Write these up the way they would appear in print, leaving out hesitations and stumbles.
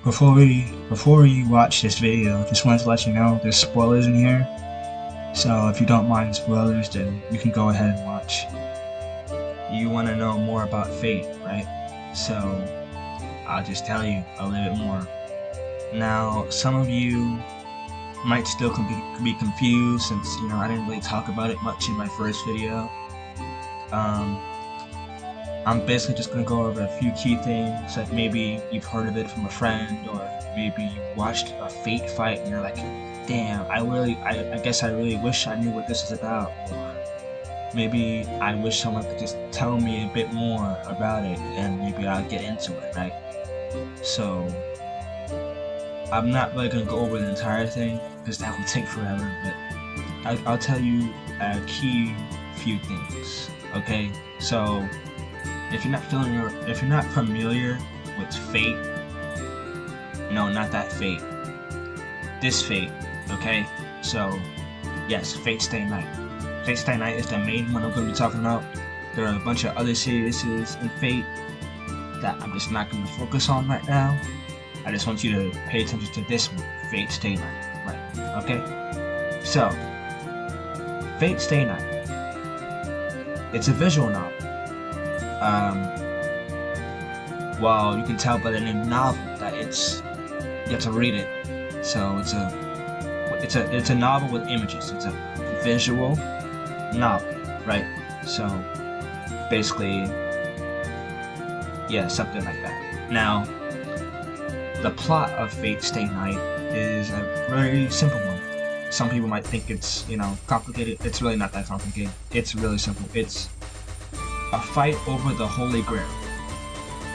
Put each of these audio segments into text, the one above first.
before you watch this video, just wanted to let you know there's spoilers in here. So if you don't mind spoilers, then you can go ahead and watch. You want to know more about Fate, right? So I'll just tell you a little bit more. Now, some of you might still be confused since, you know, I didn't really talk about it much in my first video. I'm basically just going to go over a few key things that maybe you've heard of it from a friend, or maybe you watched a Fate fight and you're like, damn, I guess I really wish I knew what this is about. Or maybe I wish someone could just tell me a bit more about it and maybe I'll get into it, right? So I'm not really going to go over the entire thing because that will take forever, but I'll tell you a key few things, okay? So if you're not familiar with Fate, no, not that Fate, this Fate, okay? So yes, Fate Stay Night. Fate Stay Night is the main one I'm going to be talking about. There are a bunch of other series in Fate that I'm just not going to focus on right now. I just want you to pay attention to this one, Fate Stay Night, right? Okay? So, Fate Stay Night. It's a visual novel. Well, you can tell by the name novel that you have to read it. So it's a novel with images. It's a visual novel, right? So basically, yeah, something like that. Now, the plot of Fate Stay Night is a very simple one. Some people might think it's, you know, complicated. It's really not that complicated. It's really simple. It's a fight over the Holy Grail.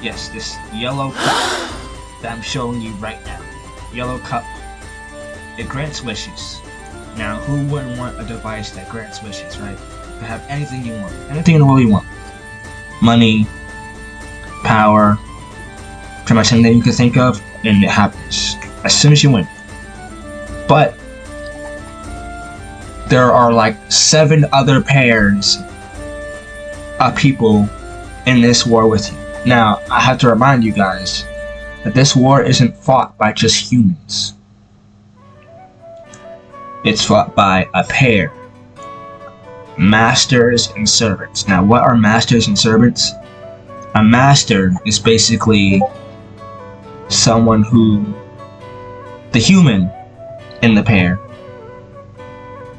Yes, this yellow cup that I'm showing you right now. Yellow cup. It grants wishes. Now, who wouldn't want a device that grants wishes, right? To have anything you want. Anything in the world you want. Money, power, pretty much anything you can think of, and it happens as soon as you win. But there are like 7 other pairs of people in this war with you. Now, I have to remind you guys that this war isn't fought by just humans. It's fought by a pair. Masters and servants. Now, what are masters and servants? A master is basically someone who, the human in the pair,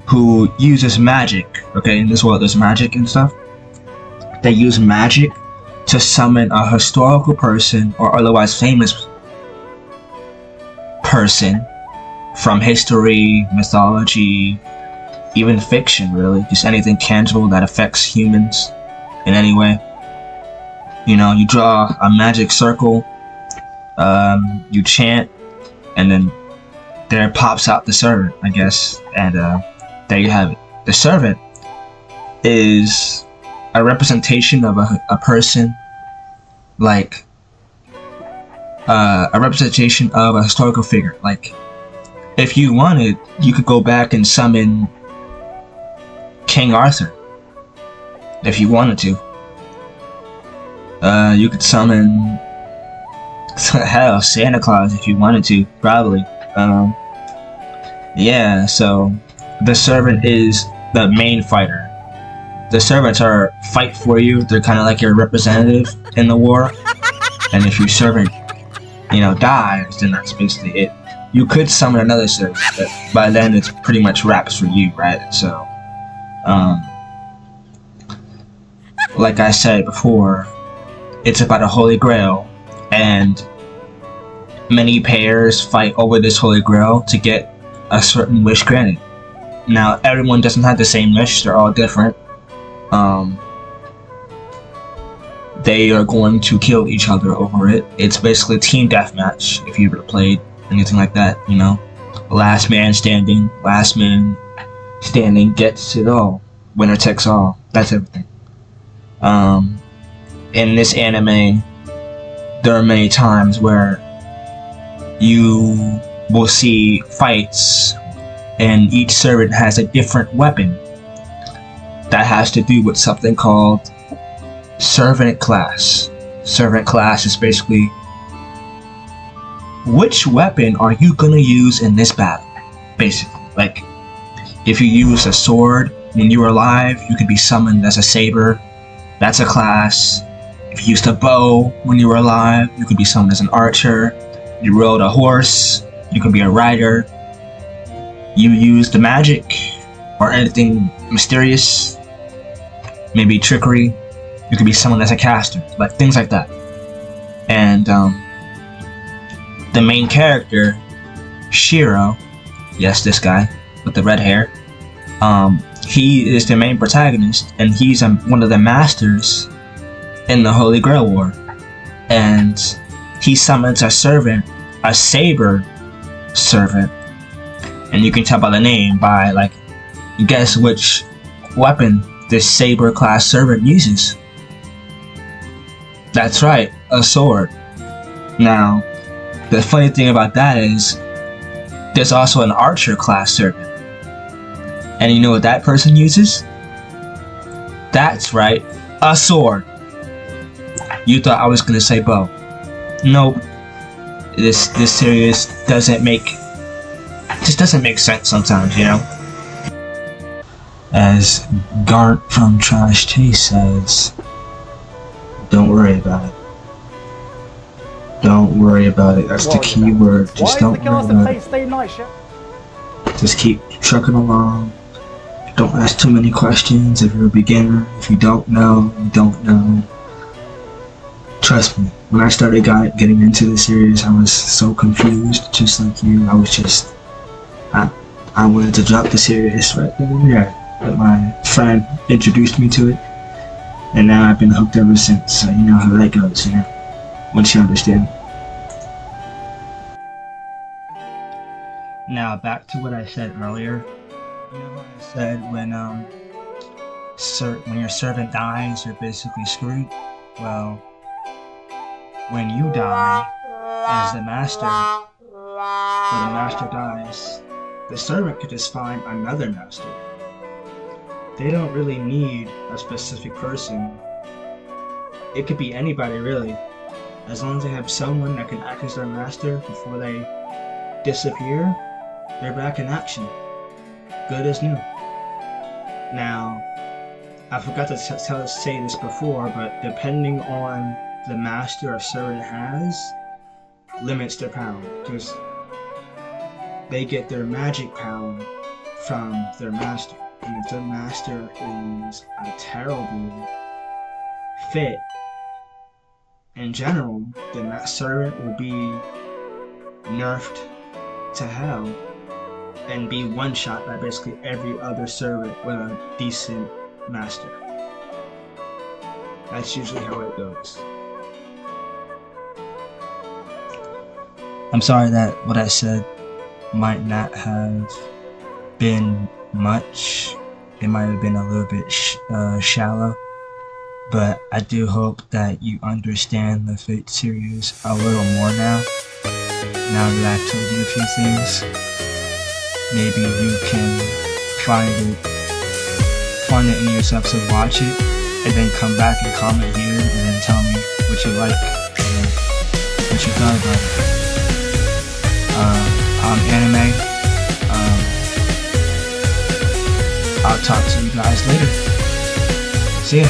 who uses magic. Okay, in this world there's magic and stuff. They use magic to summon a historical person or otherwise famous person from history, mythology, even fiction, really. Just anything tangible that affects humans in any way. You know, you draw a magic circle, you chant, and then there pops out the servant, I guess, and there you have it. The servant is a representation of a person, like a representation of a historical figure. Like, if you wanted, you could go back and summon King Arthur, if you wanted to. You could summon, hell, Santa Claus if you wanted to, probably. Yeah, so the servant is the main fighter. The servants fight for you. They're kind of like your representative in the war. And if your servant, you know, dies, then that's basically it. You could summon another servant, but by then it's pretty much wraps for you, right? So, like I said before, it's about a Holy Grail, and many pairs fight over this Holy Grail to get a certain wish granted. Now, everyone doesn't have the same wish. They're all different. They are going to kill each other over it. It's basically team deathmatch, if you've ever played anything like that, you know. Last man standing gets it all. Winner takes all. That's everything. In this anime, there are many times where you will see fights and each servant has a different weapon that has to do with something called servant class. Servant class is basically which weapon are you gonna use in this battle? Basically, like, if you use a sword when you were alive, you could be summoned as a saber. That's a class. If you used a bow when you were alive, you could be summoned as an archer. You rode a horse, you could be a rider. You used the magic or anything mysterious, maybe trickery, you could be summoned as a caster, like things like that. And the main character, Shiro, yes, this guy with the red hair, he is the main protagonist, and he's one of the masters in the Holy Grail War. And he summons a servant, a saber servant, and you can tell by the name, by like, guess which weapon this saber class servant uses. That's right, a sword. Now, the funny thing about that is, there's also an archer class servant. And you know what that person uses? That's right, a sword. You thought I was gonna say bow. Nope. This series doesn't make sense sometimes, you know? As Gart from Trash Taste says, don't worry about it. Don't worry about it. That's the key word. Just don't worry about it. Just keep trucking along. Don't ask too many questions if you're a beginner. If you don't know, you don't know. Trust me, when I started getting into the series, I was so confused, just like you. I wanted to drop the series right then and there. But my friend introduced me to it, and now I've been hooked ever since. So you know how that goes, you know, once you understand. Now back to what I said earlier. You know what I said when your servant dies, you're basically screwed? Well, when you die as the master, when the master dies, the servant could just find another master. They don't really need a specific person. It could be anybody, really. As long as they have someone that can act as their master before they disappear, they're back in action. Good as new. Now, I forgot to say this before, but depending on the master a servant has, limits their power. Because they get their magic power from their master. And if their master is a terrible fit in general, then that servant will be nerfed to hell and be one-shot by basically every other servant with a decent master. That's usually how it goes. I'm sorry that what I said might not have been much. It might have been a little bit shallow, but I do hope that you understand the Fate series a little more now that I've told you a few things. Maybe you can find it in yourself to watch it, and then come back and comment here, and then tell me what you like and what you thought about it. I'm Anime. I'll talk to you guys later. See ya.